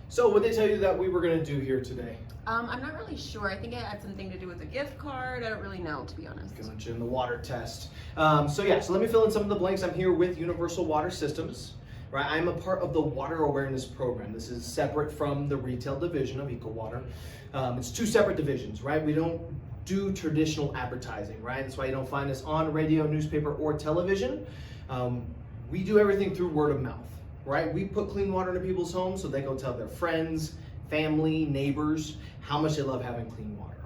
So what did they tell you that we were going to do here today? I'm not really sure. I think it had something to do with a gift card. I don't really know, to be honest. Gotcha, in the water test. So let me fill in some of the blanks. I'm here with Universal Water Systems. Right, I'm a part of the Water Awareness Program. This is separate from the retail division of EcoWater. It's two separate divisions, right? We don't do traditional advertising, right? That's why you don't find us on radio, newspaper, or television. We do everything through word of mouth, right? We put clean water into people's homes so they go tell their friends, family, neighbors how much they love having clean water,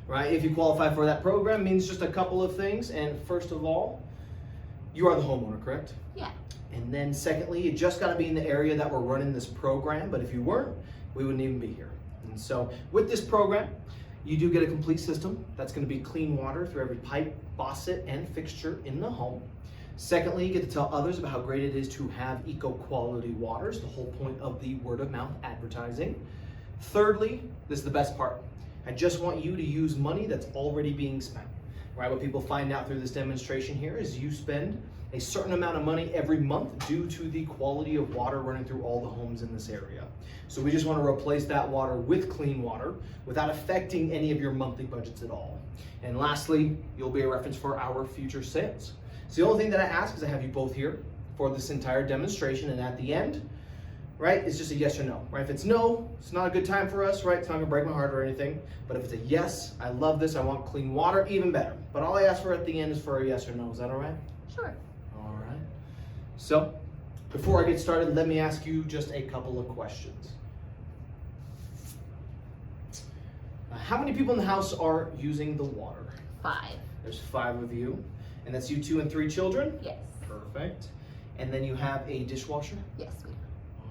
right? If you qualify for that program, it means just a couple of things. And first of all, you are the homeowner, correct? Yeah. And then secondly, you just got to be in the area that we're running this program, but if you weren't, we wouldn't even be here. And so with this program, you do get a complete system that's going to be clean water through every pipe, faucet, and fixture in the home. Secondly, you get to tell others about how great it is to have eco-quality waters, the whole point of the word-of-mouth advertising. Thirdly, this is the best part. I just want you to use money that's already being spent. Right? What people find out through this demonstration here is you spend a certain amount of money every month due to the quality of water running through all the homes in this area. So we just want to replace that water with clean water without affecting any of your monthly budgets at all. And lastly, you'll be a reference for our future sales. So the only thing that I ask is I have you both here for this entire demonstration, and at the end, right, it's just a yes or no, right? If it's no, it's not a good time for us, right? It's not gonna break my heart or anything. But if it's a yes, I love this, I want clean water, even better. But all I ask for at the end is for a yes or no. Is that all right? Sure. All right. So, before I get started, let me ask you just a couple of questions. How many people in the house are using the water? 5. There's 5 of you. And that's you 2 and 3 children? Yes. Perfect. And then you have a dishwasher? Yes, we do.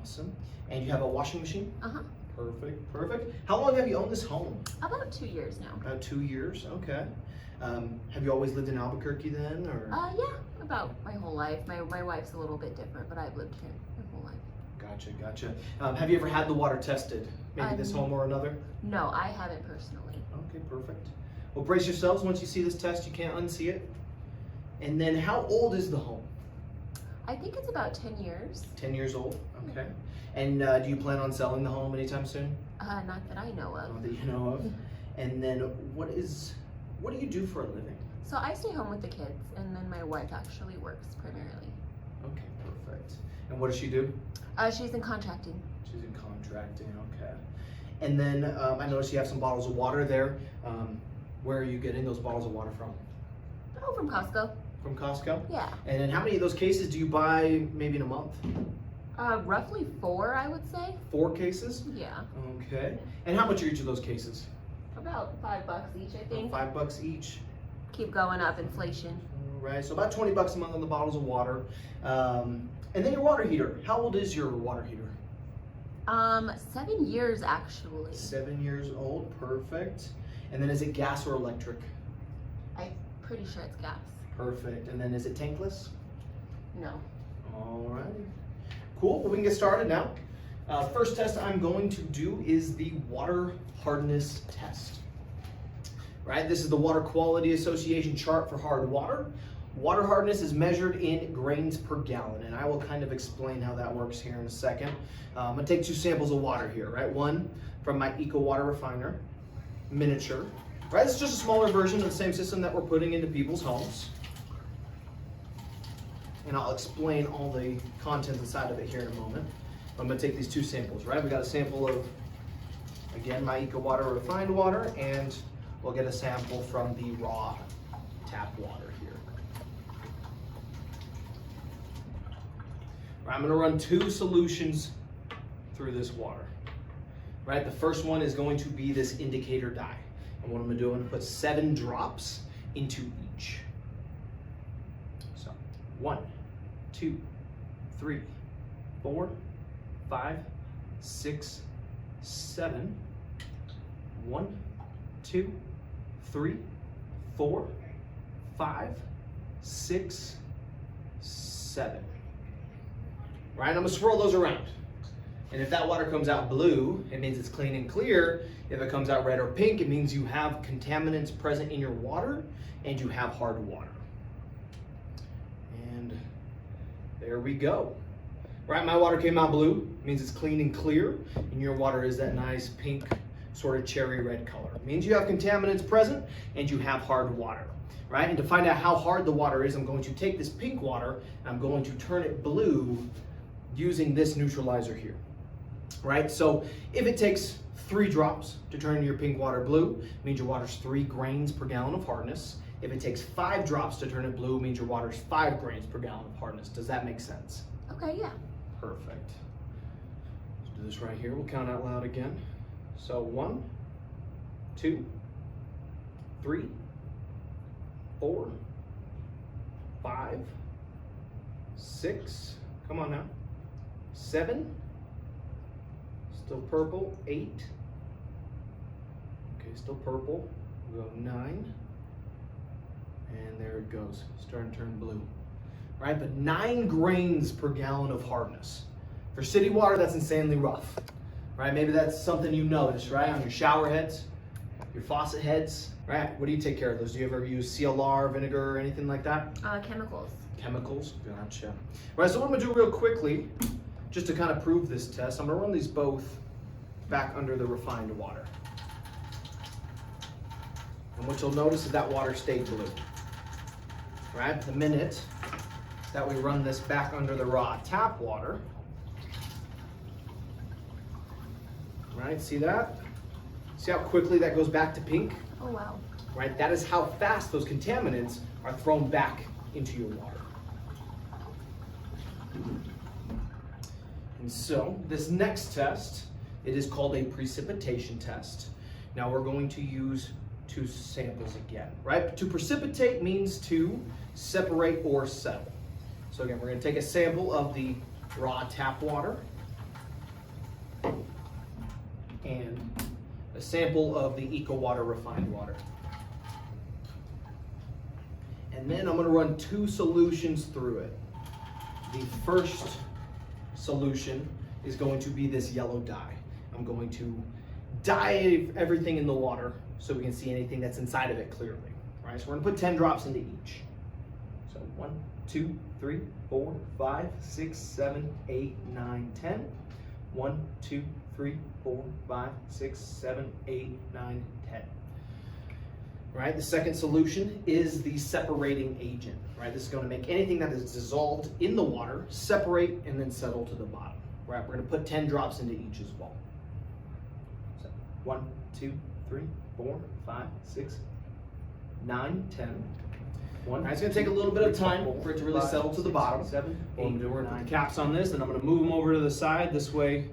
Awesome. And you have a washing machine? Uh-huh. Perfect, perfect. How long have you owned this home? About 2 years now. About 2 years, okay. Have you always lived in Albuquerque then, or? Yeah, about my whole life. My wife's a little bit different, but I've lived here my whole life. Gotcha, gotcha. Have you ever had the water tested? Maybe this home or another? No, I haven't personally. Okay, perfect. Well, brace yourselves. Once you see this test, you can't unsee it. And then how old is the home? I think it's about 10 years. 10 years old, okay. And do you plan on selling the home anytime soon? Not that I know of. Not that you know of. And then what do you do for a living? So I stay home with the kids, and then my wife actually works primarily. Okay, perfect. And what does she do? She's in contracting. She's in contracting, okay. And then I noticed you have some bottles of water there. Where are you getting those bottles of water from? Oh, from Costco. From Costco? Yeah. And then how many of those cases do you buy maybe in a month? Roughly 4, I would say. 4 cases? Yeah. Okay. And how much are each of those cases? About $5 each, I think. $5 each. Keep going up, inflation. Right, so about 20 bucks a month on the bottles of water. And then your water heater. How old is your water heater? 7 years actually. 7 years old, perfect. And then is it gas or electric? I'm pretty sure it's gas. Perfect. And then is it tankless? No. All right. Cool, well we can get started now. First test I'm going to do is the water hardness test. Right, this is the Water Quality Association chart for hard water. Water hardness is measured in grains per gallon, and I will kind of explain how that works here in a second. I'm gonna take 2 samples of water here, right? One from my EcoWater refiner, miniature. Right, it's just a smaller version of the same system that we're putting into people's homes. And I'll explain all the contents inside of it here in a moment. I'm gonna take these 2 samples, right? We got a sample of, again, my EcoWater refined water, and we'll get a sample from the raw tap water here. Right, I'm gonna run 2 solutions through this water. Right, the first one is going to be this indicator dye. And what I'm gonna do, I'm gonna put 7 drops into each. So, 1, 2, 3, 4, 5, 6, 7. 1, 2, 3, 4, 5, 6, 7. Right, I'm gonna swirl those around. And if that water comes out blue, it means it's clean and clear. If it comes out red or pink, it means you have contaminants present in your water and you have hard water. And there we go. Right, my water came out blue, means it's clean and clear, and your water is that nice pink, sort of cherry red color. It means you have contaminants present and you have hard water, right? And to find out how hard the water is, I'm going to take this pink water and I'm going to turn it blue using this neutralizer here, right? So if it takes 3 drops to turn your pink water blue, it means your water's 3 grains per gallon of hardness. If it takes 5 drops to turn it blue, it means your water's 5 grains per gallon of hardness. Does that make sense? Okay, yeah. Perfect. Let's do this right here. We'll count out loud again. So 1, 2, 3, 4, 5, 6, come on now, 7, still purple, 8, okay, still purple, we'll go 9, and there it goes, starting to turn blue. Right, but 9 grains per gallon of hardness. For city water, that's insanely rough. Right, maybe that's something you notice, right, on your shower heads, your faucet heads, right? What do you take care of those? Do you ever use CLR, vinegar, or anything like that? Chemicals. Chemicals, gotcha. Right, so what I'm gonna do real quickly, just to kind of prove this test, I'm gonna run these both back under the refined water. And what you'll notice is that water stayed blue. Right, the minute that we run this back under the raw tap water, right, see that? See how quickly that goes back to pink? Oh, wow. Right, that is how fast those contaminants are thrown back into your water. And so, this next test, it is called a precipitation test. Now we're going to use 2 samples again, right? To precipitate means to separate or settle. So again, we're going to take a sample of the raw tap water and a sample of the Eco Water refined water. And then I'm going to run 2 solutions through it. The first solution is going to be this yellow dye. I'm going to dye everything in the water so we can see anything that's inside of it clearly. All right, so we're going to put 10 drops into each. So 1, 2, 3, 4, 5, 6, 7, 8, 9, 10. 1, 2, 3, 4, 5, 6, 7, 8, 9, 10. Right, the second solution is the separating agent. Right, this is going to make anything that is dissolved in the water separate and then settle to the bottom. Right, we're going to put 10 drops into each as well. So 1, 2, 3, 4, 5, 6, 9, 10. All right, it's going to take a little bit of time for it to really settle to the bottom. 7, 8, we're going to put the caps on this, and I'm going to move them over to the side. This way,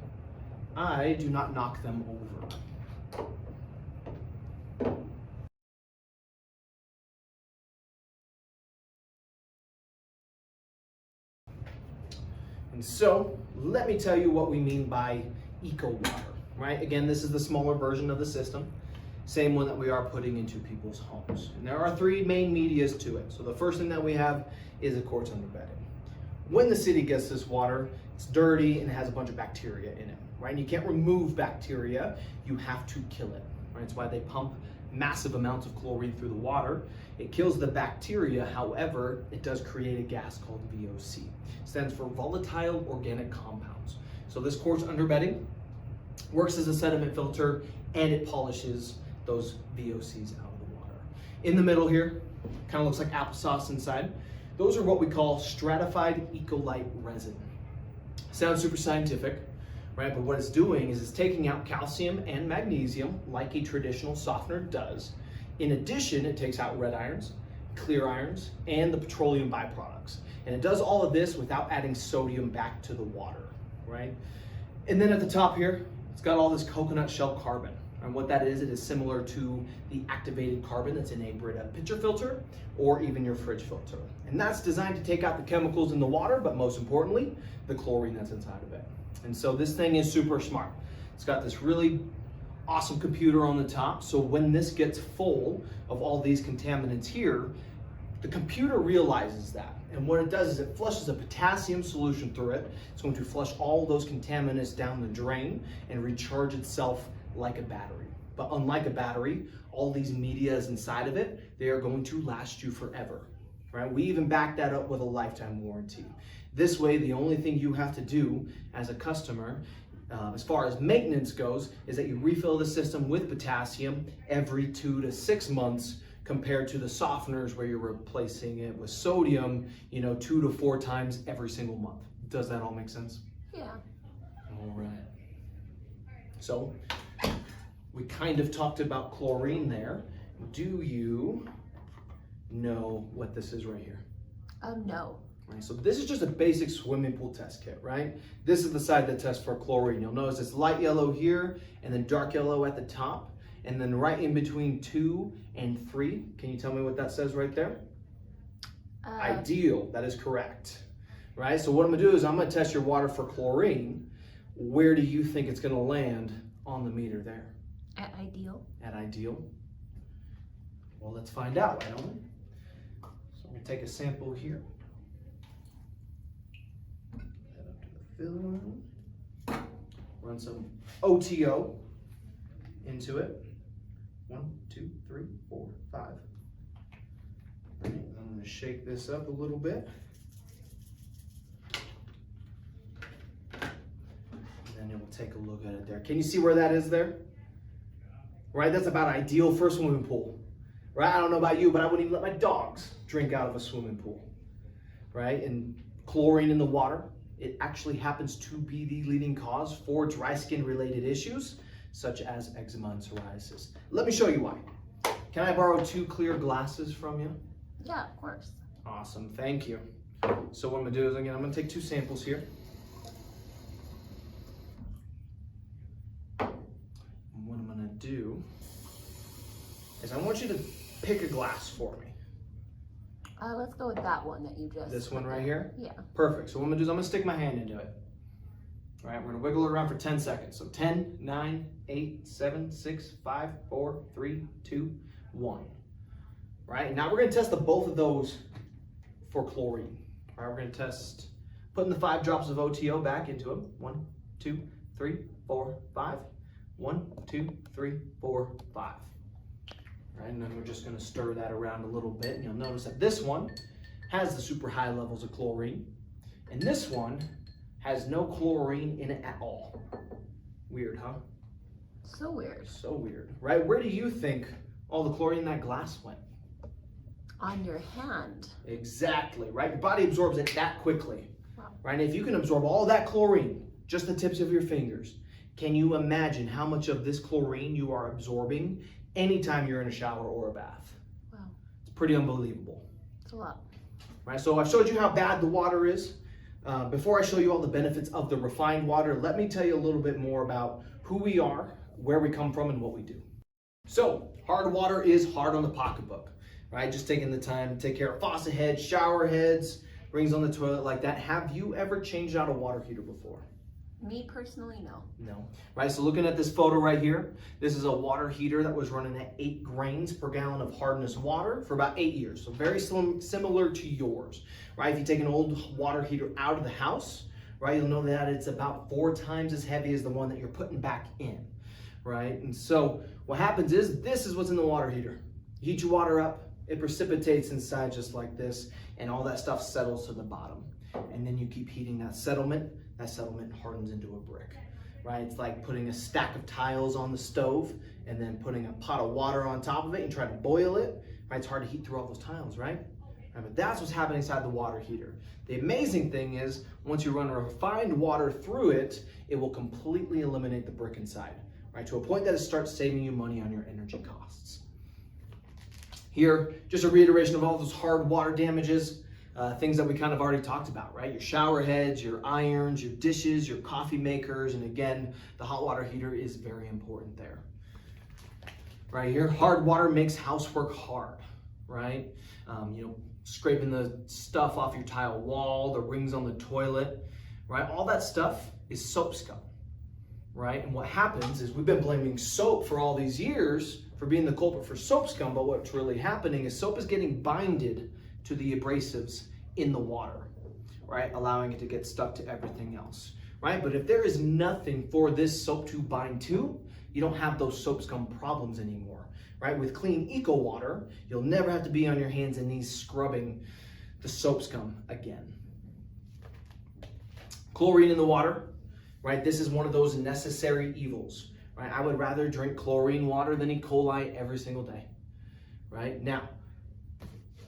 I do not knock them over. And so, let me tell you what we mean by eco water, right? Again, this is the smaller version of the system, same one that we are putting into people's homes. And there are 3 main medias to it. So the first thing that we have is, of course, underbedding. When the city gets this water, it's dirty and it has a bunch of bacteria in it, right? And you can't remove bacteria, you have to kill it, right? That's why they pump massive amounts of chlorine through the water. It kills the bacteria, however, it does create a gas called VOC. It stands for volatile organic compounds. So this quartz underbedding works as a sediment filter and it polishes those VOCs out of the water. In the middle here, kind of looks like applesauce inside. Those are what we call stratified ecolite resin. Sounds super scientific, right? But what it's doing is it's taking out calcium and magnesium like a traditional softener does. In addition, it takes out red irons, clear irons, and the petroleum byproducts. And it does all of this without adding sodium back to the water, right? And then at the top here, it's got all this coconut shell carbon. And what that is, it is similar to the activated carbon that's in a Brita pitcher filter or even your fridge filter. And that's designed to take out the chemicals in the water, but most importantly, the chlorine that's inside of it. And so this thing is super smart. It's got this really awesome computer on the top. So when this gets full of all these contaminants here, the computer realizes that. And what it does is it flushes a potassium solution through it. It's going to flush all those contaminants down the drain and recharge itself like a battery. But unlike a battery, all these media is inside of it, they are going to last you forever. right? We even back that up with a lifetime warranty. This way, the only thing you have to do as a customer, as far as maintenance goes, is that you refill the system with potassium every 2 to 6 months, compared to the softeners where you're replacing it with sodium, 2 to 4 times every single month. Does that all make sense? Yeah. All right. So we kind of talked about chlorine there. Do you know what this is right here? No. Right, so this is just a basic swimming pool test kit, right? This is the side that tests for chlorine. You'll notice it's light yellow here and then dark yellow at the top. And then right in between 2 and 3, can you tell me what that says right there? Ideal, that is correct. Right, so what I'm gonna do is I'm gonna test your water for chlorine. Where do you think it's gonna land on the meter there? At ideal. At ideal? Well, let's find out, why don't we? So I'm gonna take a sample here. Head up to the fill line. Run some OTO into it. 1, 2, 3, 4, 5. All right, I'm going to shake this up a little bit. And then we'll take a look at it there. Can you see where that is there? Right, that's about ideal for a swimming pool. Right, I don't know about you, but I wouldn't even let my dogs drink out of a swimming pool. Right, and chlorine in the water, it actually happens to be the leading cause for dry skin related issues, such as eczema and psoriasis. Let me show you why. Can I borrow 2 clear glasses from you? Yeah, of course. Awesome, thank you. So what I'm gonna do is, again, I'm gonna take 2 samples here. And what I'm gonna do is I want you to pick a glass for me. Let's go with that one that you just. This one right here? Yeah. Perfect, so what I'm gonna do is I'm gonna stick my hand into it. All right, we're gonna wiggle it around for 10 seconds. So 10, 9, 8, 7, 6, 5, 4, 3, 2, 1. Right, and now we're gonna test the both of those for chlorine. All right, we're gonna test putting the 5 drops of OTO back into them. 1, 2, 3, 4, 5. 1, 2, 3, 4, 5. All right, and then we're just gonna stir that around a little bit, and you'll notice that this one has the super high levels of chlorine, and this one has no chlorine in it at all. Weird, huh? So weird. So weird, right? Where do you think all the chlorine in that glass went? On your hand. Exactly, right? Your body absorbs it that quickly. Wow. Right? And if you can absorb all that chlorine, just the tips of your fingers, can you imagine how much of this chlorine you are absorbing anytime you're in a shower or a bath? Wow. It's pretty unbelievable. It's a lot. Right, so I've showed you how bad the water is. Before I show you all the benefits of the refined water, let me tell you a little bit more about who we are, where we come from, and what we do. So, hard water is hard on the pocketbook, right? Just taking the time to take care of faucet heads, shower heads, rings on the toilet like that. Have you ever changed out a water heater before? Me personally, no. No. Right, so looking at this photo right here, this is a water heater that was running at 8 grains per gallon of hardness water for about 8 years. So very similar to yours, right? If you take an old water heater out of the house, right, you'll know that it's about 4 times as heavy as the one that you're putting back in, right? And so what happens is, this is what's in the water heater. You heat your water up, it precipitates inside just like this, and all that stuff settles to the bottom. And then you keep heating that settlement hardens into a brick, right? It's like putting a stack of tiles on the stove and then putting a pot of water on top of it and trying to boil it, right? It's hard to heat through all those tiles, right? But that's what's happening inside the water heater. The amazing thing is, once you run refined water through it, it will completely eliminate the brick inside, right? To a point that it starts saving you money on your energy costs. Here, just a reiteration of all those hard water damages. Things that we kind of already talked about, right? Your shower heads, your irons, your dishes, your coffee makers, and again, the hot water heater is very important there. Right here, hard water makes housework hard, right? Scraping the stuff off your tile wall, the rings on the toilet, right? All that stuff is soap scum, right? And what happens is, we've been blaming soap for all these years for being the culprit for soap scum, but what's really happening is soap is getting binded to the abrasives in the water, right? Allowing it to get stuck to everything else, right? But if there is nothing for this soap to bind to, you don't have those soap scum problems anymore, right? With clean eco water, you'll never have to be on your hands and knees scrubbing the soaps come again. Chlorine in the water, right? This is one of those necessary evils, right? I would rather drink chlorine water than E. coli every single day, right? Now,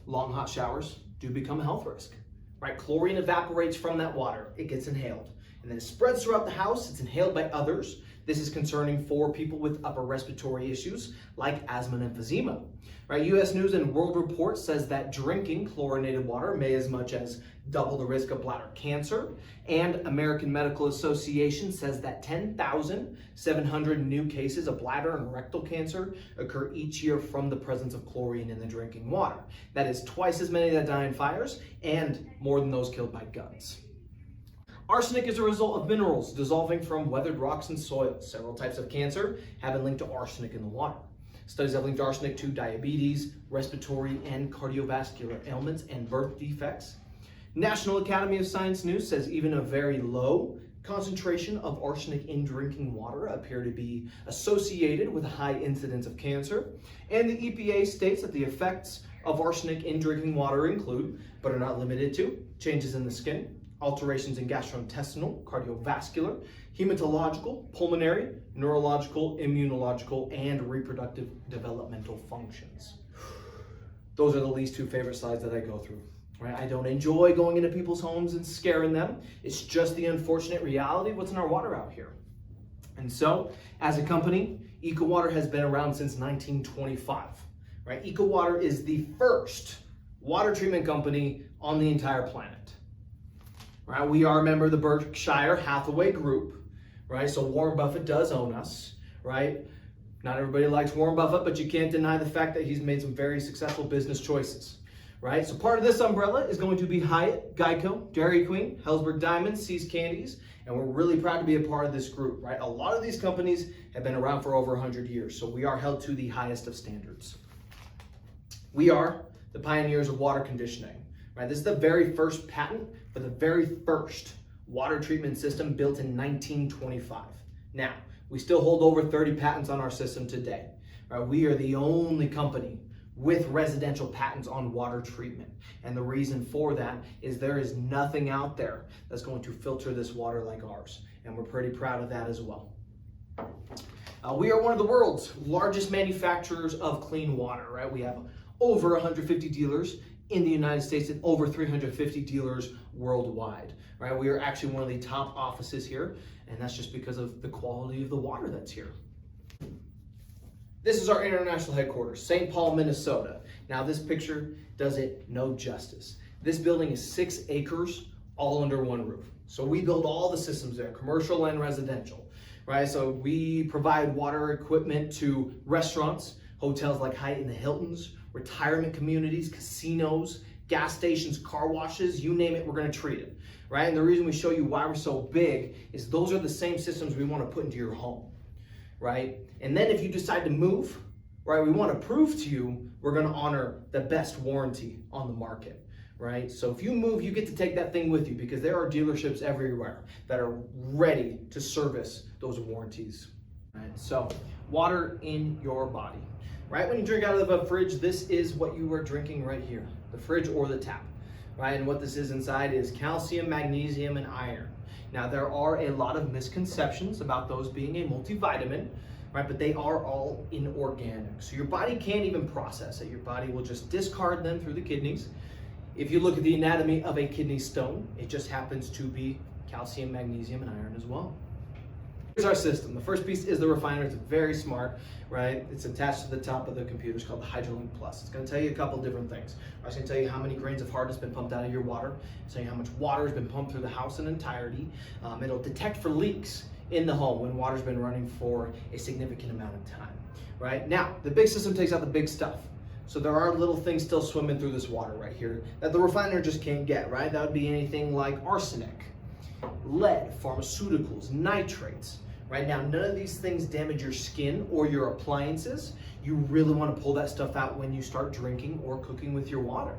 long hot showers do become a health risk, right? Chlorine evaporates from that water. It gets inhaled, and then it spreads throughout the house. It's inhaled by others. This is concerning for people with upper respiratory issues like asthma and emphysema, right? U.S. News and World Report says that drinking chlorinated water may as much as double the risk of bladder cancer. And American Medical Association says that 10,700 new cases of bladder and rectal cancer occur each year from the presence of chlorine in the drinking water. That is twice as many that die in fires and more than those killed by guns. Arsenic is a result of minerals dissolving from weathered rocks and soil. Several types of cancer have been linked to arsenic in the water. Studies have linked arsenic to diabetes, respiratory and cardiovascular ailments, and birth defects. National Academy of Science News says even a very low concentration of arsenic in drinking water appear to be associated with a high incidence of cancer. And the EPA states that the effects of arsenic in drinking water include, but are not limited to, changes in the skin, alterations in gastrointestinal, cardiovascular, hematological, pulmonary, neurological, immunological, and reproductive developmental functions. Those are the least two favorite slides that I go through. Right? I don't enjoy going into people's homes and scaring them. It's just the unfortunate reality of what's in our water out here. And so, as a company, EcoWater has been around since 1925. Right? EcoWater is the first water treatment company on the entire planet. Right? We are a member of the Berkshire Hathaway Group. Right? So Warren Buffett does own us. Right? Not everybody likes Warren Buffett, but you can't deny the fact that he's made some very successful business choices. Right? So part of this umbrella is going to be Hyatt, Geico, Dairy Queen, Helzberg Diamonds, See's Candies, and we're really proud to be a part of this group, right? A lot of these companies have been around for over 100 years, so we are held to the highest of standards. We are the pioneers of water conditioning, right? This is the very first patent for the very first water treatment system built in 1925. Now, we still hold over 30 patents on our system today, right? We are the only company with residential patents on water treatment. And the reason for that is there is nothing out there that's going to filter this water like ours. And we're pretty proud of that as well. We are one of the world's largest manufacturers of clean water, right? We have over 150 dealers in the United States and over 350 dealers worldwide, right? We are actually one of the top offices here, and that's just because of the quality of the water that's here. This is our international headquarters, St. Paul, Minnesota. Now this picture does it no justice. This building is 6 acres, all under one roof. So we build all the systems there, commercial and residential, right? So we provide water equipment to restaurants, hotels like Hyatt and the Hiltons, retirement communities, casinos, gas stations, car washes, you name it, we're gonna treat it, right? And the reason we show you why we're so big is those are the same systems we wanna put into your home, right? And then if you decide to move, right, we want to prove to you we're going to honor the best warranty on the market, right? So if you move, you get to take that thing with you because there are dealerships everywhere that are ready to service those warranties, right? So water in your body, right? When you drink out of a fridge, this is what you are drinking right here, the fridge or the tap, right? And what this is inside is calcium, magnesium, and iron. Now, there are a lot of misconceptions about those being a multivitamin, right? But they are all inorganic. So your body can't even process it. Your body will just discard them through the kidneys. If you look at the anatomy of a kidney stone, it just happens to be calcium, magnesium, and iron as well. Here's our system. The first piece is the refiner. It's very smart, right? It's attached to the top of the computer. It's called the HydroLink Plus. It's going to tell you a couple different things. It's going to tell you how many grains of hardness have been pumped out of your water. It's going to tell you how much water has been pumped through the house in entirety. It'll detect for leaks in the home when water's been running for a significant amount of time, right? Now, the big system takes out the big stuff. So there are little things still swimming through this water right here that the refiner just can't get, right? That would be anything like arsenic, lead, pharmaceuticals, nitrates. Right now, none of these things damage your skin or your appliances. You really want to pull that stuff out when you start drinking or cooking with your water,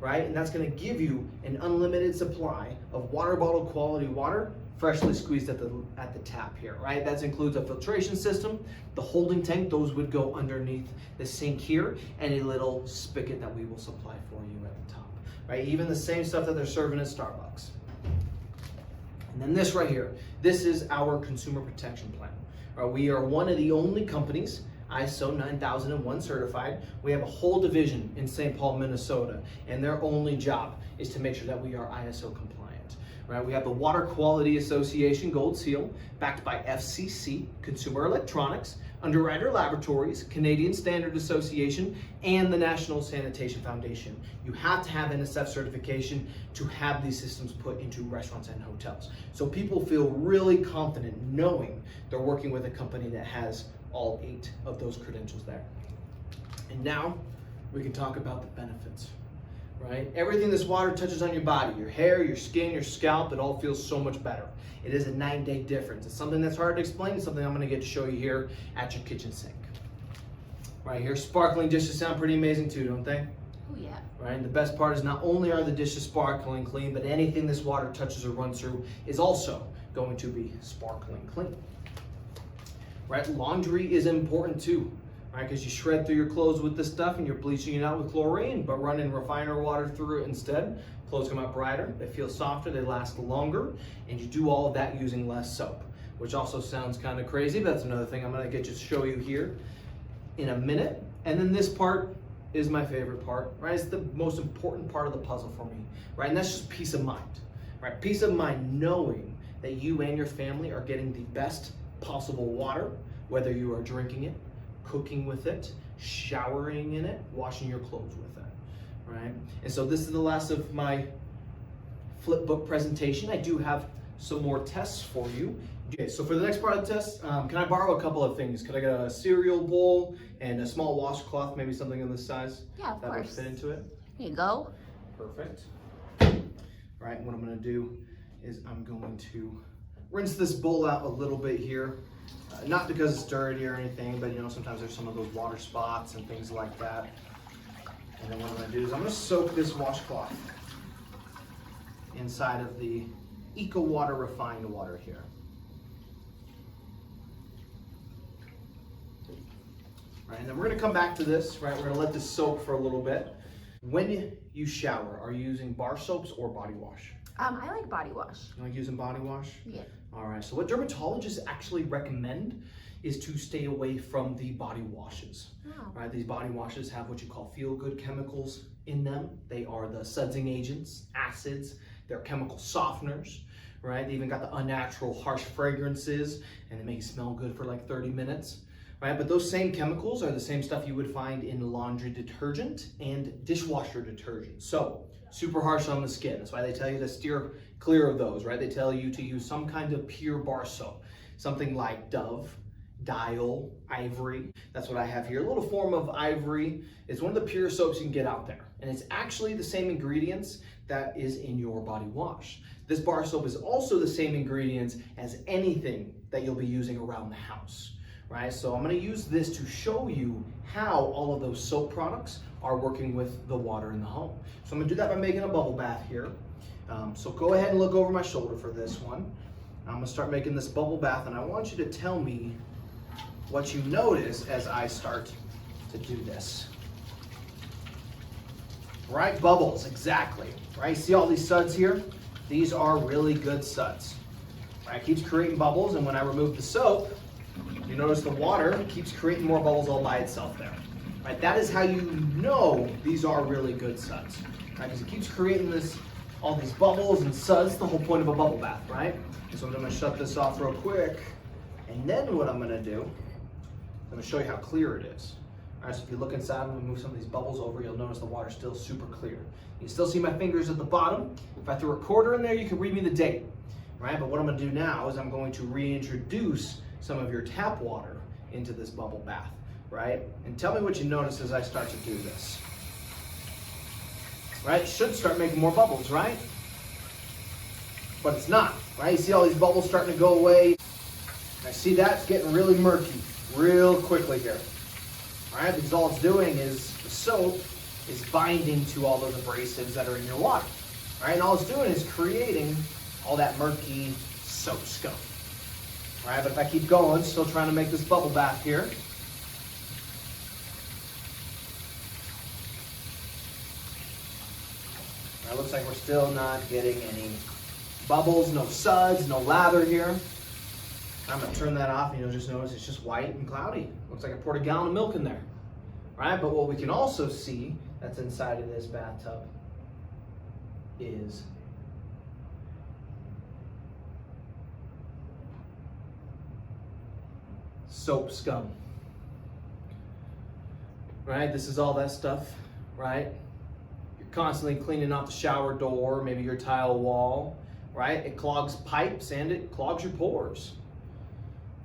right? And that's going to give you an unlimited supply of water bottle quality water, freshly squeezed at the tap here, right? That includes a filtration system, the holding tank, those would go underneath the sink here, and a little spigot that we will supply for you at the top, right? Even the same stuff that they're serving at Starbucks. And then this right here, this is our consumer protection plan. We are one of the only companies ISO 9001 certified. We have a whole division in St. Paul, Minnesota, and their only job is to make sure that we are ISO compliant. Right? We have the Water Quality Association Gold Seal, backed by FCC, Consumer Electronics, Underwriter Laboratories, Canadian Standard Association, and the National Sanitation Foundation. You have to have NSF certification to have these systems put into restaurants and hotels. So people feel really confident knowing they're working with a company that has all 8 of those credentials there. And now we can talk about the benefits, right? Everything this water touches on your body, your hair, your skin, your scalp, it all feels so much better. It is a night and day difference. It's something that's hard to explain. It's something I'm going to get to show you here at your kitchen sink. Right here, sparkling dishes sound pretty amazing too, don't they? Oh yeah. Right, and the best part is not only are the dishes sparkling clean, but anything this water touches or runs through is also going to be sparkling clean. Right, laundry is important too, right? Because you shred through your clothes with this stuff and you're bleaching it out with chlorine, but running refiner water through it instead. Clothes come out brighter, they feel softer, they last longer, and you do all of that using less soap, which also sounds kind of crazy, but that's another thing I'm gonna get to show you here in a minute. And then this part is my favorite part, right? It's the most important part of the puzzle for me, right? And that's just peace of mind, right? Peace of mind knowing that you and your family are getting the best possible water, whether you are drinking it, cooking with it, showering in it, washing your clothes with it, right? And so this is the last of my flip book presentation. I do have some more tests for you. Okay, so for the next part of the test, can I borrow a couple of things? Could I get a cereal bowl and a small washcloth, maybe something of this size? Yeah, of that would course. fit into it? Here you go. Perfect. All right, what I'm gonna do is I'm going to rinse this bowl out a little bit here. Not because it's dirty or anything, but you know, sometimes there's some of those water spots and things like that. And then what I'm gonna do is I'm gonna soak this washcloth inside of the Eco Water refined water here. Right, and then we're gonna come back to this, right? We're gonna let this soak for a little bit. When you shower, are you using bar soaps or body wash? I like body wash. You like using body wash? Yeah. All right, so what dermatologists actually recommend is to stay away from the body washes. Oh. Right, these body washes have what you call feel-good chemicals in them. They are the sudsing agents, acids, they're chemical softeners, right? They even got the unnatural harsh fragrances, and they make you smell good for like 30 minutes. Right, but those same chemicals are the same stuff you would find in laundry detergent and dishwasher detergent. So, super harsh on the skin. That's why they tell you to steer clear of those, right? They tell you to use some kind of pure bar soap, something like Dove, Dial, Ivory. That's what I have here. A little form of Ivory. It's one of the pure soaps you can get out there. And it's actually the same ingredients that is in your body wash. This bar soap is also the same ingredients as anything that you'll be using around the house. Right, so I'm going to use this to show you how all of those soap products are working with the water in the home. So I'm going to do that by making a bubble bath here. So go ahead and look over my shoulder for this one. I'm going to start making this bubble bath, and I want you to tell me what you notice as I start to do this. Right, bubbles, exactly. Right, see all these suds here? These are really good suds. Right, it keeps creating bubbles, and when I remove the soap, you notice the water keeps creating more bubbles all by itself there. Right? That is how you know these are really good suds. Right? Because it keeps creating all these bubbles and suds, the whole point of a bubble bath, right? So I'm gonna shut this off real quick. And then what I'm gonna do, I'm gonna show you how clear it is. All right, so if you look inside, I'm gonna move some of these bubbles over, you'll notice the water's still super clear. You can still see my fingers at the bottom. If I threw a quarter in there, you can read me the date. Right? But what I'm gonna do now is I'm going to reintroduce some of your tap water into this bubble bath, right? And tell me what you notice as I start to do this. Right? It should start making more bubbles, right? But it's not, right? You see all these bubbles starting to go away. I see that's getting really murky real quickly here. All right, because all it's doing is the soap is binding to all those abrasives that are in your water, right? And all it's doing is creating all that murky soap scum. All right, but if I keep going, still trying to make this bubble bath here. It looks like we're still not getting any bubbles, no suds, no lather here. I'm gonna turn that off and you'll just notice it's just white and cloudy. Looks like I poured a gallon of milk in there, right? But what we can also see that's inside of this bathtub is soap scum, right? This is all that stuff, right? You're constantly cleaning out the shower door, maybe your tile wall, right? It clogs pipes and it clogs your pores,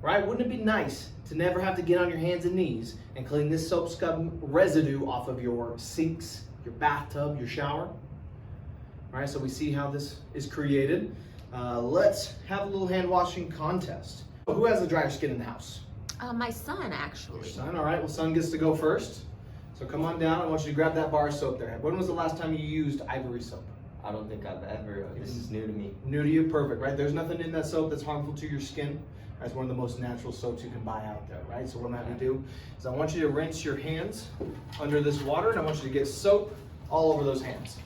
right? Wouldn't it be nice to never have to get on your hands and knees and clean this soap scum residue off of your sinks, your bathtub, your shower? All right, so we see how this is created. Let's have a little hand washing contest. Who has the drier skin in the house? My son, actually. Your son, all right. Well, son gets to go first. So come on down. I want you to grab that bar of soap there. When was the last time you used ivory soap? I don't think I've ever. This is new to me. New to you, perfect, right? There's nothing in that soap that's harmful to your skin. That's one of the most natural soaps you can buy out there, right? So what I'm going to do is I want you to rinse your hands under this water, and I want you to get soap all over those hands.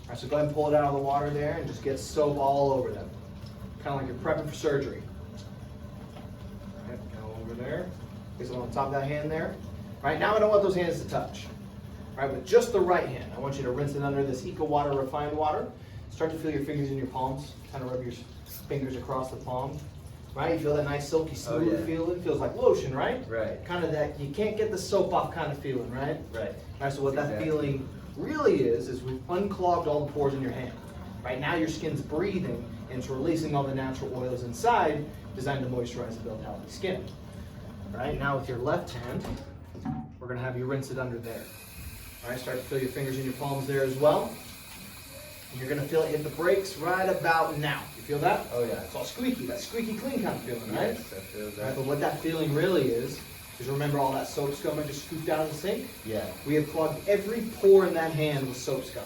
All right, so go ahead and pull it out of the water there and just get soap all over them. Kind of like you're prepping for surgery. There. Place it on top of that hand there. Right now I don't want those hands to touch. Right, with just the right hand, I want you to rinse it under this Eco Water refined water. Start to feel your fingers in your palms. Kind of rub your fingers across the palm. Right, you feel that nice silky smooth feeling. Feels like lotion, right? Right. Kind of that you can't get the soap off kind of feeling, right? Right. Right. So what that feeling really is we've unclogged all the pores in your hand. Right now your skin's breathing and it's releasing all the natural oils inside, designed to moisturize and build healthy skin. Right, now with your left hand, we're going to have you rinse it under there. All right, start to feel your fingers in your palms there as well. And you're going to feel it hit the brakes right about now. You feel that? Oh yeah. It's all squeaky, that squeaky clean kind of feeling, right? Yes, I feel that. Right, but what that feeling really is remember all that soap scum I just scooped out of the sink? Yeah. We have clogged every pore in that hand with soap scum.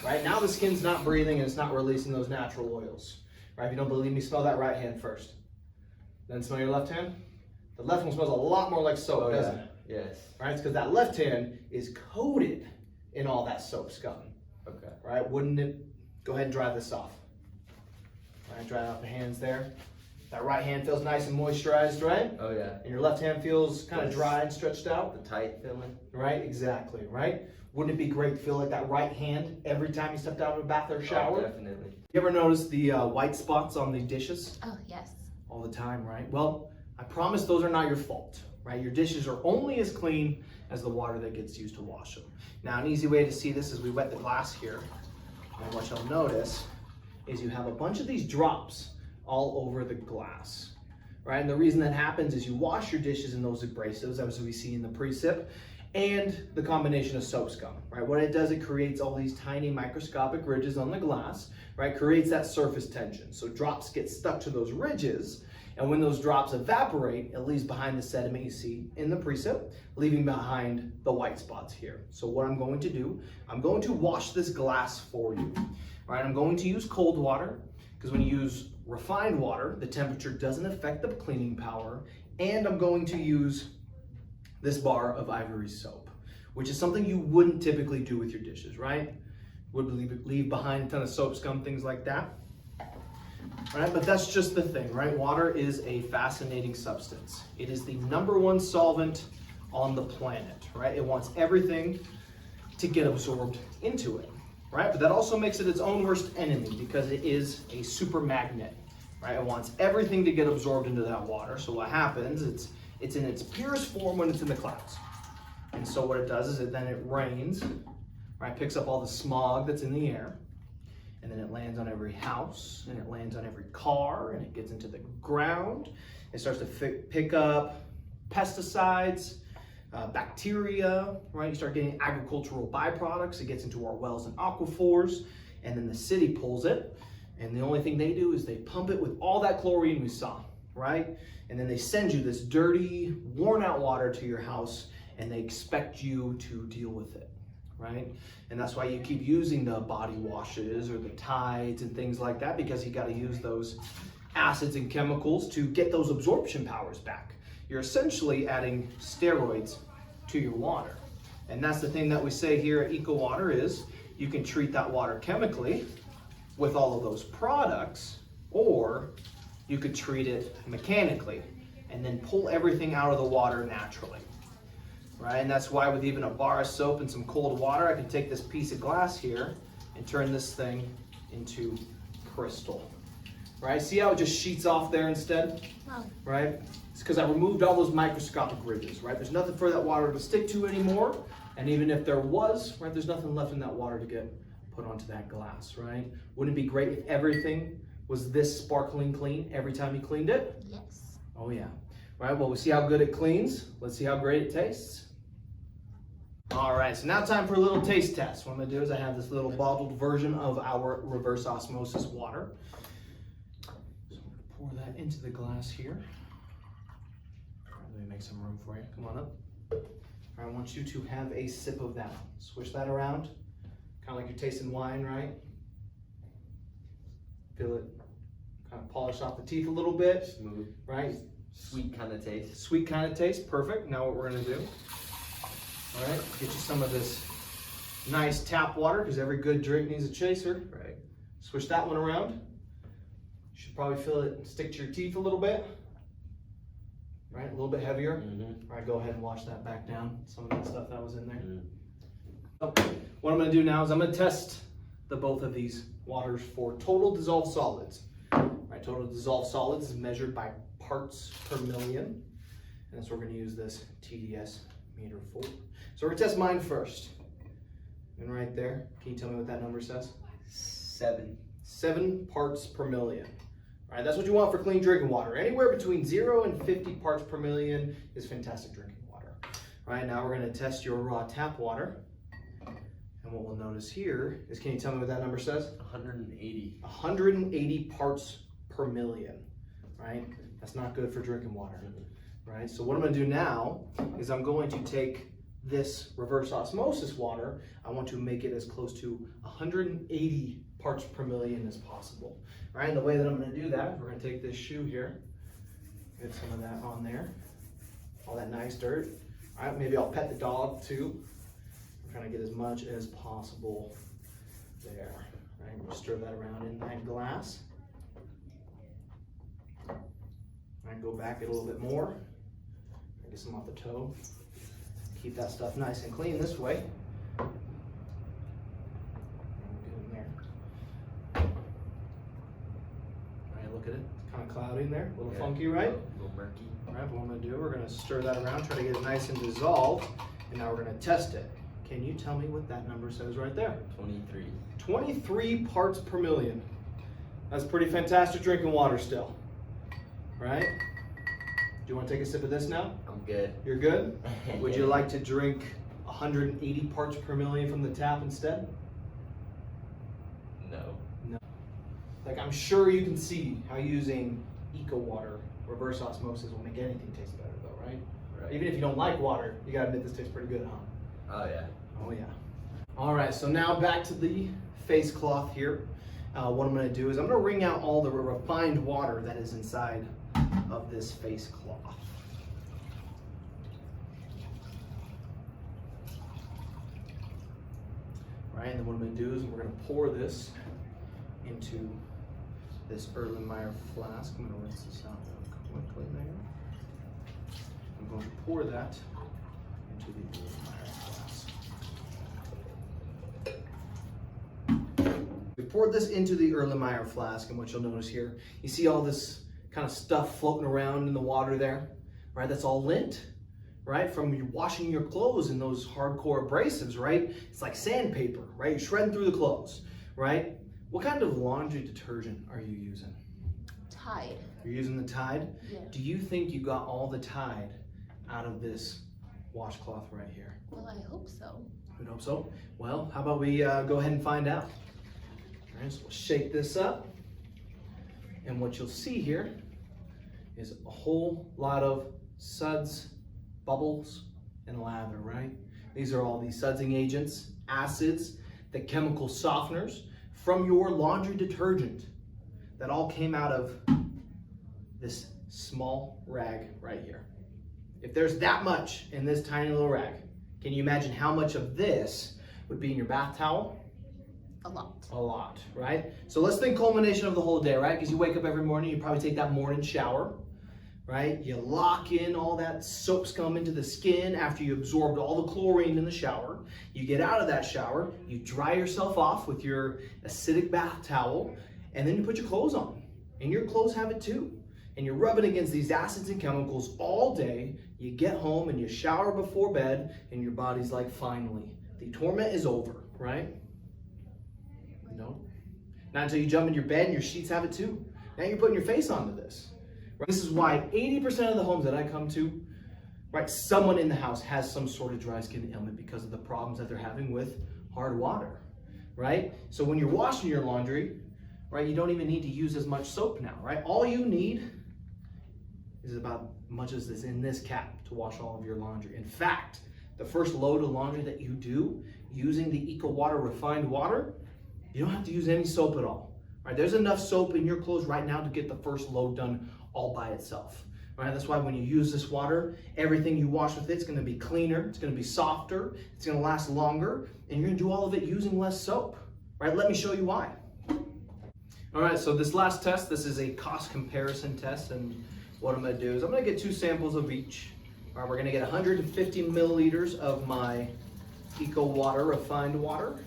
Right, now the skin's not breathing and it's not releasing those natural oils. Right, if you don't believe me, smell that right hand first. Then smell your left hand. The left one smells a lot more like soap, doesn't it? Yes. Right? It's because that left hand is coated in all that soap scum. Okay. Right? Wouldn't it? Go ahead and dry this off. All right, dry off the hands there. That right hand feels nice and moisturized, right? Oh yeah. And your left hand feels kind of dry and stretched out. The tight feeling. Right? Exactly. Right? Wouldn't it be great to feel like that right hand every time you stepped out of a bath or shower? Oh, definitely. You ever notice the white spots on the dishes? Oh, yes. All the time, right? Well, I promise those are not your fault, right? Your dishes are only as clean as the water that gets used to wash them. Now, an easy way to see this is we wet the glass here. And what you'll notice is you have a bunch of these drops all over the glass, right? And the reason that happens is you wash your dishes in those abrasives, as we see in the precip, and the combination of soap scum, right? What it does, it creates all these tiny microscopic ridges on the glass, right? Creates that surface tension. So drops get stuck to those ridges. And when those drops evaporate, it leaves behind the sediment you see in the precip, leaving behind the white spots here. So what I'm going to do, I'm going to wash this glass for you. All right, I'm going to use cold water, because when you use refined water, the temperature doesn't affect the cleaning power. And I'm going to use this bar of ivory soap, which is something you wouldn't typically do with your dishes, right? Would leave behind a ton of soap scum, things like that. Right, but that's just the thing, right? Water is a fascinating substance. It is the #1 solvent on the planet, right? It wants everything to get absorbed into it, right? But that also makes it its own worst enemy because it is a super magnet, right? It wants everything to get absorbed into that water. So what happens, it's in its purest form when it's in the clouds. And so what it does is then it rains, right? Picks up all the smog that's in the air. And then it lands on every house, and it lands on every car, and it gets into the ground. It starts to pick up pesticides, bacteria, right? You start getting agricultural byproducts. It gets into our wells and aquifers, and then the city pulls it. And the only thing they do is they pump it with all that chlorine we saw, right? And then they send you this dirty, worn out water to your house, and they expect you to deal with it. Right? And that's why you keep using the body washes or the Tides and things like that, because you got to use those acids and chemicals to get those absorption powers back. You're essentially adding steroids to your water. And that's the thing that we say here at EcoWater is You can treat that water chemically with all of those products, or you could treat it mechanically and then pull everything out of the water naturally. Right? And that's why with even a bar of soap and some cold water, I can take this piece of glass here and turn this thing into crystal. Right? See how it just sheets off there instead? Wow. Right? It's because I removed all those microscopic ridges, right? There's nothing for that water to stick to anymore. And even if there was, right, there's nothing left in that water to get put onto that glass, right? Wouldn't it be great if everything was this sparkling clean every time you cleaned it? Yes. Oh yeah. Right, well, we see how good it cleans. Let's see how great it tastes. All right, so now time for a little taste test. What I'm gonna do is I have this little bottled version of our reverse osmosis water. So I'm gonna pour that into the glass here. Let me make some room for you. Come on up. I want you to have a sip of that. Swish that around, kind of like you're tasting wine, right? Feel it kind of polish off the teeth a little bit, Smooth. right? Sweet kind of taste. Sweet kind of taste, perfect. Now what we're gonna do, all right, get you some of this nice tap water, because every good drink needs a chaser. Right. Swish that one around. You should probably feel it stick to your teeth a little bit. Right, a little bit heavier. Mm-hmm. All right, go ahead and wash that back down. Some of that stuff that was in there. Mm-hmm. So what I'm gonna do now is I'm gonna test the both of these waters for total dissolved solids. Right, total dissolved solids is measured by parts per million. And that's what we're gonna use this TDS meter for. So we're gonna test mine first. And right there, can you tell me what that number says? 7. 7 parts per million. All right, that's what you want for clean drinking water. Anywhere between 0 and 50 parts per million is fantastic drinking water. All right, now we're gonna test your raw tap water. And what we'll notice here is, can you tell me what that number says? 180. 180 parts per million, right? That's not good for drinking water, right? So what I'm gonna do now is I'm going to take this reverse osmosis water, I want to make it as close to 180 parts per million as possible, right? And the way that I'm gonna do that, we're gonna take this shoe here, get some of that on there, all that nice dirt. All right, maybe I'll pet the dog too. I'm trying to get as much as possible there, right? We'll stir that around in that glass. All right, go back it a little bit more. Get some off the toe. Keep that stuff nice and clean this way. Get in there. All right, look at it. It's kind of cloudy in there, a little funky, right? A little murky. All right, what I'm gonna do, we're gonna stir that around, try to get it nice and dissolved, and now we're gonna test it. Can you tell me what that number says right there? 23. 23 parts per million. That's pretty fantastic drinking water still, right? Do you want to take a sip of this now? I'm good. You're good? Would you like to drink 180 parts per million from the tap instead? No. No. Like, I'm sure you can see how using eco water, reverse osmosis, will make anything taste better though, right? Right. Even if you don't like water, you gotta admit this tastes pretty good, huh? Oh yeah. Oh yeah. All right, so now back to the face cloth here. What I'm gonna do is I'm gonna wring out all the refined water that is inside of this face cloth. Right, and then what I'm gonna do is we're gonna pour this into this Erlenmeyer flask. I'm gonna rinse this out real quickly there. I'm going to pour that into the Erlenmeyer flask. We poured this into the Erlenmeyer flask, and what you'll notice here, you see all this kind of stuff floating around in the water there, right? That's all lint, right? From you washing your clothes in those hardcore abrasives, right? It's like sandpaper, right? You're shredding through the clothes, right? What kind of laundry detergent are you using? Tide. You're using the Tide? Yeah. Do you think you got all the Tide out of this washcloth right here? Well, I hope so. I hope so. Well, how about we go ahead and find out? All right, so we'll shake this up. And what you'll see here is a whole lot of suds, bubbles, and lather, right? These are all the sudsing agents, acids, the chemical softeners from your laundry detergent that all came out of this small rag right here. If there's that much in this tiny little rag, can you imagine how much of this would be in your bath towel, A lot. A lot, right? So let's think culmination of the whole day, right? Because you wake up every morning, you probably take that morning shower, right? You lock in all that soap scum into the skin after you absorbed all the chlorine in the shower. You get out of that shower, you dry yourself off with your acidic bath towel, and then you put your clothes on. And your clothes have it too. And you're rubbing against these acids and chemicals all day. You get home and you shower before bed, and your body's like, finally, the torment is over, right? No. Not until you jump in your bed and your sheets have it too. Now you're putting your face onto this. Right? This is why 80% of the homes that I come to, right, someone in the house has some sort of dry skin ailment because of the problems that they're having with hard water, right? So when you're washing your laundry, right, you don't even need to use as much soap now, right? All you need is about much as is in this cap to wash all of your laundry. In fact, the first load of laundry that you do using the Eco Water refined water, you don't have to use any soap at all. Right? There's enough soap in your clothes right now to get the first load done all by itself. Right? That's why when you use this water, everything you wash with it's going to be cleaner, it's going to be softer, it's going to last longer, and you're going to do all of it using less soap. Right? Let me show you why. All right, so this last test, this is a cost comparison test, and what I'm going to do is I'm going to get 2 samples of each. All right, we're going to get 150 milliliters of my Eco Water refined water,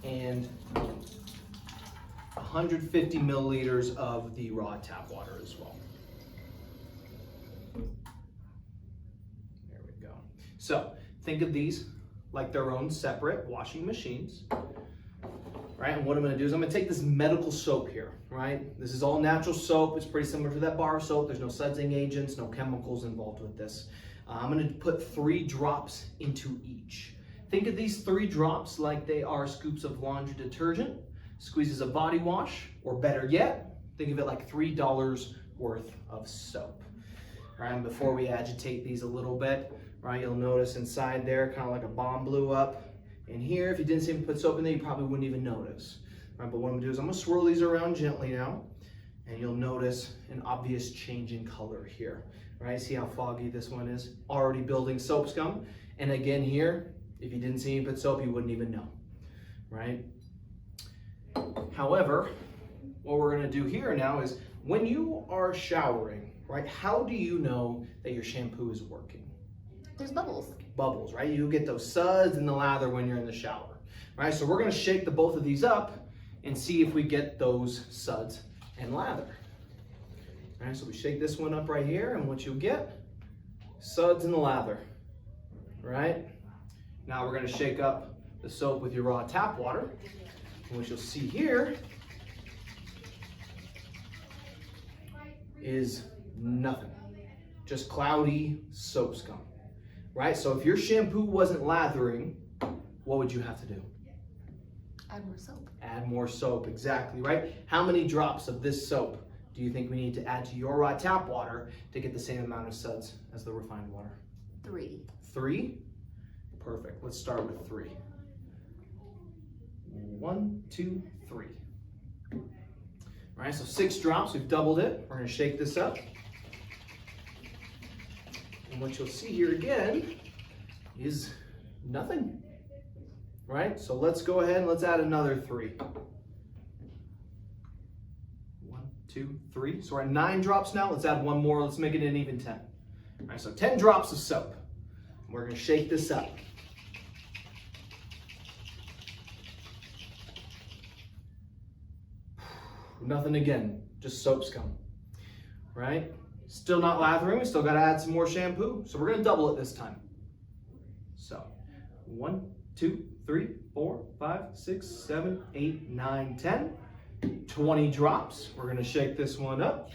and 150 milliliters of the raw tap water as well. There we go. So think of these like their own separate washing machines. Right, and what I'm going to do is I'm going to take this medical soap here, right? This is all natural soap. It's pretty similar to that bar soap. There's no sudsing agents, no chemicals involved with this. I'm going to put 3 drops into each. Think of these 3 drops like they are scoops of laundry detergent, squeezes of body wash, or better yet, think of it like $3 worth of soap. Right, and before we agitate these a little bit, right, you'll notice inside there kind of like a bomb blew up. And here, if you didn't see me put soap in there, you probably wouldn't even notice. Right, but what I'm gonna do is I'm gonna swirl these around gently now, and you'll notice an obvious change in color here. Right, see how foggy this one is? Already building soap scum. And again here, if you didn't see me put soap, you wouldn't even know, right? However, what we're gonna do here now is when you are showering, right, how do you know that your shampoo is working? There's bubbles. Bubbles, right? You get those suds and the lather when you're in the shower, right? So we're gonna shake the both of these up and see if we get those suds and lather. All right, so we shake this one up right here, and what you'll get, suds and the lather, right? Now we're gonna shake up the soap with your raw tap water, and what you'll see here is nothing, just cloudy soap scum. Right, so if your shampoo wasn't lathering, what would you have to do? Add more soap. Add more soap, exactly, right? How many drops of this soap do you think we need to add to your raw tap water to get the same amount of suds as the refined water? 3. 3? Perfect, let's start with 3. 1, 2, 3. All right, so 6 drops, we've doubled it. We're gonna shake this up. And what you'll see here again is nothing, right? So let's go ahead and let's add another 3. 1, 2, 3. So we're at 9 drops now. Let's add 1 more. Let's make it an even 10. All right, so 10 drops of soap. We're gonna shake this up. Nothing again, just soap scum, right? Still not lathering, we still gotta add some more shampoo. So we're gonna double it this time. So 1, 2, 3, 4, 5, 6, 7, 8, 9, 10. 20 drops. We're gonna shake this one up.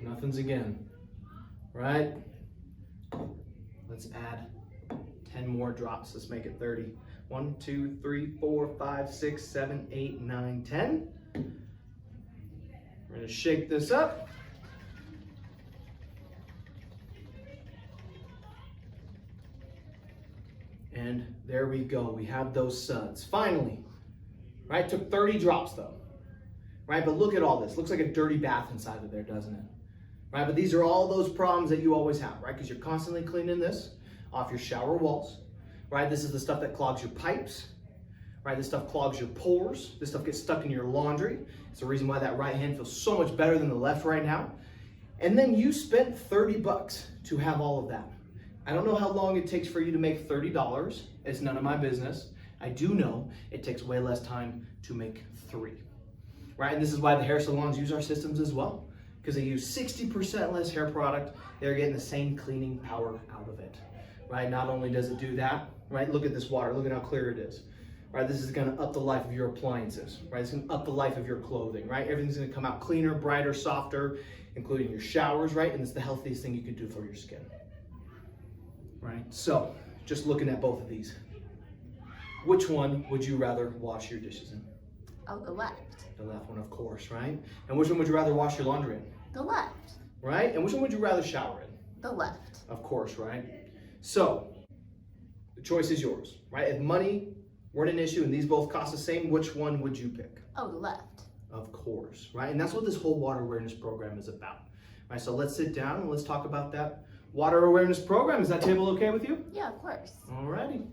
Nothing's again, right? Let's add 10 more drops. Let's make it 30. 1, 2, 3, 4, 5, 6, 7, 8, 9, 10. We're gonna shake this up. And there we go, we have those suds. Finally, right? Took 30 drops though, right? But look at all this. Looks like a dirty bath inside of there, doesn't it? right? But these are all those problems that you always have, right? Because you're constantly cleaning this off your shower walls, right? This is the stuff that clogs your pipes, right? This stuff clogs your pores. This stuff gets stuck in your laundry. It's the reason why that right hand feels so much better than the left right now. And then you spent 30 bucks to have all of that. I don't know how long it takes for you to make $30. It's none of my business. I do know it takes way less time to make 3, right? And this is why the hair salons use our systems as well, because they use 60% less hair product. They're getting the same cleaning power out of it, right? Not only does it do that, right? Look at this water. Look at how clear it is, right? This is going to up the life of your appliances, right? It's going to up the life of your clothing, right? Everything's going to come out cleaner, brighter, softer, including your showers, right? And it's the healthiest thing you could do for your skin, right? So just looking at both of these, which one would you rather wash your dishes in? Oh, the left. The left one, of course, right? And which one would you rather wash your laundry in? The left. Right? And which one would you rather shower in? The left. Of course, right? So, the choice is yours, right? If money weren't an issue and these both cost the same, which one would you pick? Oh, the left. Of course, right? And that's what this whole water awareness program is about, right? So let's sit down and let's talk about that water awareness program. Is that table okay with you? Yeah, of course. Alrighty.